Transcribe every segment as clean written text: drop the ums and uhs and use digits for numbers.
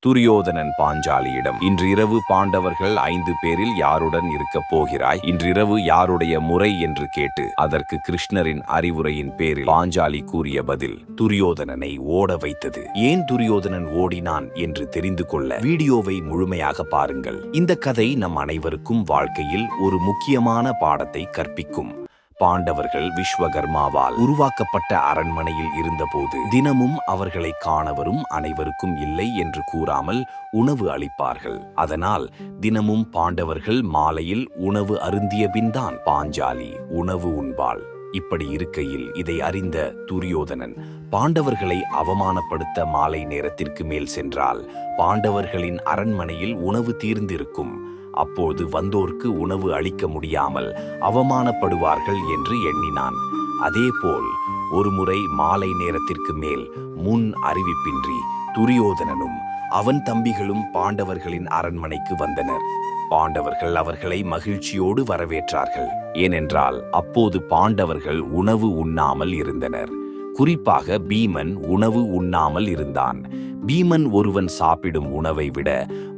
துரியோதனன் பாஞ்சாலியிடம், இன்றிரவு பாண்டவர்கள் 5 பேரில் யாருடன் இருக்கப் போகிறாய்? இன்றிரவு யாருடைய முறை என்று கேட்டு அதற்கு கிருஷ்ணரின் அறிவுரையின் பேரில் பாஞ்சாலி கூறிய பதில் துரியோதனனை ஓட வைத்தது. ஏன் துரியோதனன் ஓடினான் என்று தெரிந்து கொள்ள வீடியோவை முழுமையாக பாருங்கள். இந்த கதை நம் அனைவருக்கும் வாழ்க்கையில் ஒரு முக்கியமான பாடத்தை கற்பிக்கும். பாண்டவர்கள் விஸ்வகர்மாவால் உருவாக்கப்பட்ட அரண்மனையில் இருந்தபோது தினமும் அவர்களை காணவரும் அனைவருக்கும் இல்லை என்று கூறாமல் உணவு அளிப்பார்கள். அதனால் தினமும் பாண்டவர்கள் மாலையில் உணவு அருந்திய பின்தான் பாஞ்சாலி உணவு உண்பாள். இப்படி இருக்கையில் இதை அறிந்த துரியோதனன் பாண்டவர்களை அவமானப்படுத்த மாலை நேரத்திற்கு மேல் சென்றால் பாண்டவர்களின் அரண்மனையில் உணவு தீர்ந்திருக்கும். அப்போது வந்தோர்க்கு உணவு அளிக்க முடியாமல் அவமானப்படுவார்கள் என்று எண்ணினான். அதேபோல் ஒருமுறை மாலை நேரத்திற்கு மேல் முன் அறிவிப்பின்றி துரியோதனனும் அவன் தம்பிகளும் பாண்டவர்களின் அரண்மனைக்கு வந்தனர். பாண்டவர்கள் அவர்களை மகிழ்ச்சியோடு வரவேற்றார்கள். ஏனென்றால் அப்போது பாண்டவர்கள் உணவு உண்ணாமல் இருந்தனர். குறிப்பாக பீமன் உணவு உண்ணாமல் இருந்தான். பீமன் ஒருவன் சாப்பிடும் உணவை விட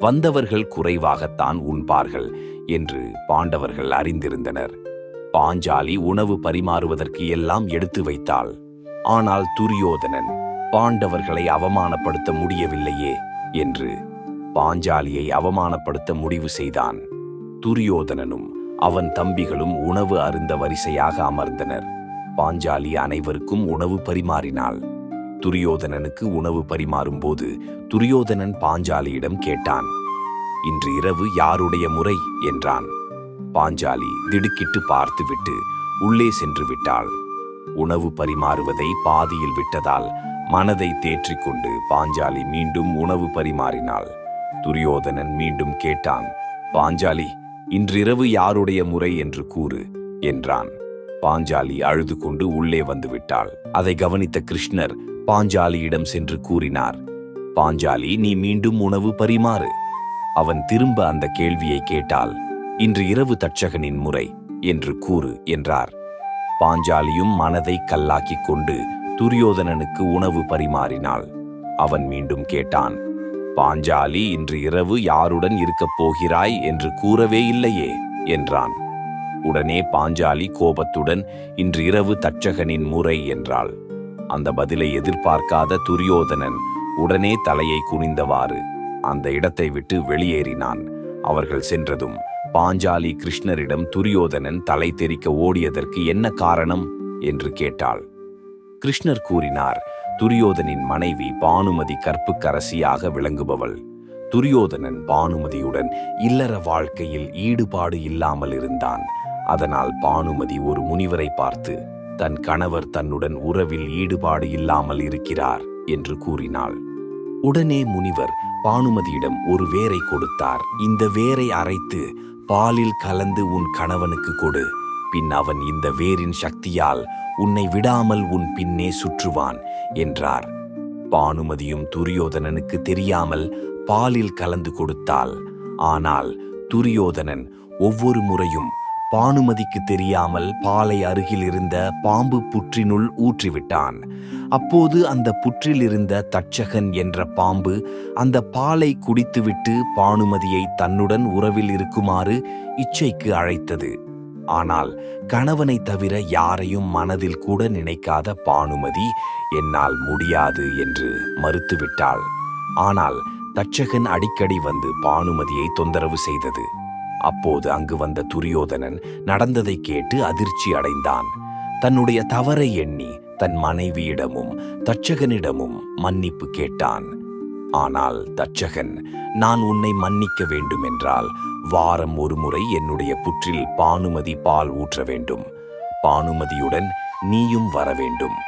வந்தவர்கள் குறைவாகத்தான் உண்பார்கள் என்று பாண்டவர்கள் அறிந்திருந்தனர். பாஞ்சாலி உணவு பரிமாறுவதற்கு எல்லாம் எடுத்து வைத்தாள். ஆனால் துரியோதனன் பாண்டவர்களை அவமானப்படுத்த முடியவில்லையே என்று பாஞ்சாலியை அவமானப்படுத்த முடிவு செய்தான். துரியோதனனும் அவன் தம்பிகளும் உணவு அருந்த வரிசையாக அமர்ந்தனர். பாஞ்சாலி அனைவருக்கும் உணவு பரிமாறினாள். துரியோதனனுக்கு உணவு பரிமாறும் போது துரியோதனன் பாஞ்சாலியிடம் கேட்டான், இன்று இரவு யாருடைய முறை என்றான். பாஞ்சாலி திடுக்கிட்டு பார்த்துவிட்டு உள்ளே சென்று விட்டாள். உணவு பரிமாறுவதை பாதியில் விட்டதால் மனதை தேற்றிக்கொண்டு பாஞ்சாலி மீண்டும் உணவு பரிமாறினாள். துரியோதனன் மீண்டும் கேட்டான், பாஞ்சாலி, இன்றிரவு யாருடைய முறை என்று கூறு என்றான். பாஞ்சாலி அழுது கொண்டு உள்ளே வந்துவிட்டாள். அதை கவனித்த கிருஷ்ணர் பாஞ்சாலியிடம் சென்று கூறினார், பாஞ்சாலி, நீ மீண்டும் உணவு பரிமாறு. அவன் திரும்ப அந்த கேள்வியை கேட்டால், இன்று இரவு தட்சகனின் முறை என்று கூறு என்றார். பாஞ்சாலியும் மனதை கல்லாக்கிக் கொண்டு துரியோதனனுக்கு உணவு பரிமாறினாள். அவன் மீண்டும் கேட்டான், பாஞ்சாலி, இன்று இரவு யாருடன் இருக்கப் போகிறாய் என்று கூறவே இல்லையே என்றான். உடனே பாஞ்சாலி கோபத்துடன் இன்று இரவு தட்சகனின் முறை என்றாள். அந்த பதிலை எதிர்பார்க்காத துரியோதனன் உடனே தலையை குனிந்தவாறு அந்த இடத்தை விட்டு வெளியேறினான். அவர்கள் சென்றதும் பாஞ்சாலி கிருஷ்ணரிடம் துரியோதனன் தலை தெறிக்க ஓடியதற்கு என்ன காரணம் என்று கேட்டாள். கிருஷ்ணர் கூறினார், துரியோதனின் மனைவி பானுமதி கற்புக்கரசியாக விளங்குபவள். துரியோதனன் பானுமதியுடன் இல்லற வாழ்க்கையில் ஈடுபாடு இல்லாமல் இருந்தான். அதனால் பானுமதி ஒரு முனிவரை பார்த்து தன் கணவர் தன்னுடன் உறவில் ஈடுபாடு இல்லாமல் இருக்கிறார் என்று கூறினாள். உடனே முனிவர் பானுமதியிடம் ஒரு வேரை கொடுத்தார். இந்த வேரை அரைத்து பாலில் கலந்து உன் கணவனுக்கு கொடு. பின் அவன் இந்த வேரின் சக்தியால் உன்னை விடாமல் உன் பின்னே சுற்றுவான் என்றார். பானுமதியும் துரியோதனனுக்கு தெரியாமல் பாலில் கலந்து கொடுத்தாள். ஆனால் துரியோதனன் ஒவ்வொரு முறையும் பானுமதிக்கு தெரியாமல் பாலை அருகில் இருந்த பாம்பு புற்றினுள் ஊற்றிவிட்டான். அப்போது அந்த புற்றில் இருந்த தட்சகன் என்ற பாம்பு அந்த பாலை குடித்துவிட்டு பானுமதியை தன்னுடன் உறவில் இருக்குமாறு இச்சைக்கு அழைத்தது. ஆனால் கணவனை தவிர யாரையும் மனதில் கூட நினைக்காத பானுமதி என்னால் முடியாது என்று மறுத்துவிட்டாள். ஆனால் தட்சகன் அடிக்கடி வந்து பானுமதியை தொந்தரவு செய்தது. அப்போது அங்கு வந்த துரியோதனன் நடந்ததை கேட்டு அதிர்ச்சி அடைந்தான். தன்னுடைய தவறை எண்ணி தன் மனைவியிடமும் தட்சகனிடமும் மன்னிப்பு கேட்டான். ஆனால் தட்சகன், நான் உன்னை மன்னிக்க வேண்டுமென்றால் வாரம் ஒரு முறை என்னுடைய புற்றில் பானுமதி பால் ஊற்ற வேண்டும். பானுமதியுடன் நீயும் வர வேண்டும்.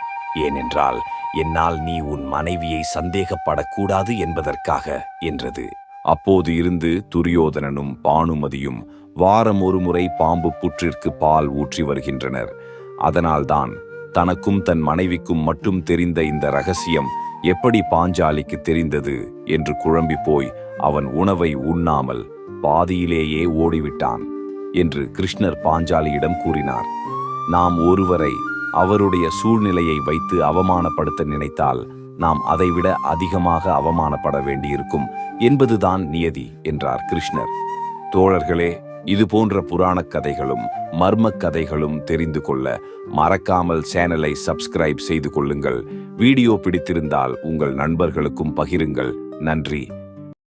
ஏனென்றால் என்னால் நீ உன் மனைவியை சந்தேகப்படக்கூடாது என்பதற்காக என்றது. அப்போது இருந்து துரியோதனனும் பானுமதியும் வாரம் ஒரு முறை பாம்பு புற்றிற்கு பால் ஊற்றி வருகின்றனர். அதனால்தான் தனக்கும் தன் மனைவிக்கும் மட்டும் தெரிந்த இந்த ரகசியம் எப்படி பாஞ்சாலிக்கு தெரிந்தது என்று குழம்பி போய் அவன் உணவை உண்ணாமல் பாதியிலேயே ஓடிவிட்டான் என்று கிருஷ்ணர் பாஞ்சாலியிடம் கூறினார். நாம் ஒருவரை அவருடைய சூழ்நிலையை வைத்து அவமானப்படுத்த நினைத்தால் நாம் அதைவிட அதிகமாக அவமானப்பட வேண்டியிருக்கும் என்பதுதான் நியதி என்றார் கிருஷ்ணர். தோழர்களே, இது போன்ற புராணக் கதைகளும் மர்மக் கதைகளும் தெரிந்து கொள்ள மறக்காமல் சேனலை சப்ஸ்கிரைப் செய்து கொள்ளுங்கள். வீடியோ பிடித்திருந்தால் உங்கள் நண்பர்களுக்கும் பகிருங்கள். நன்றி.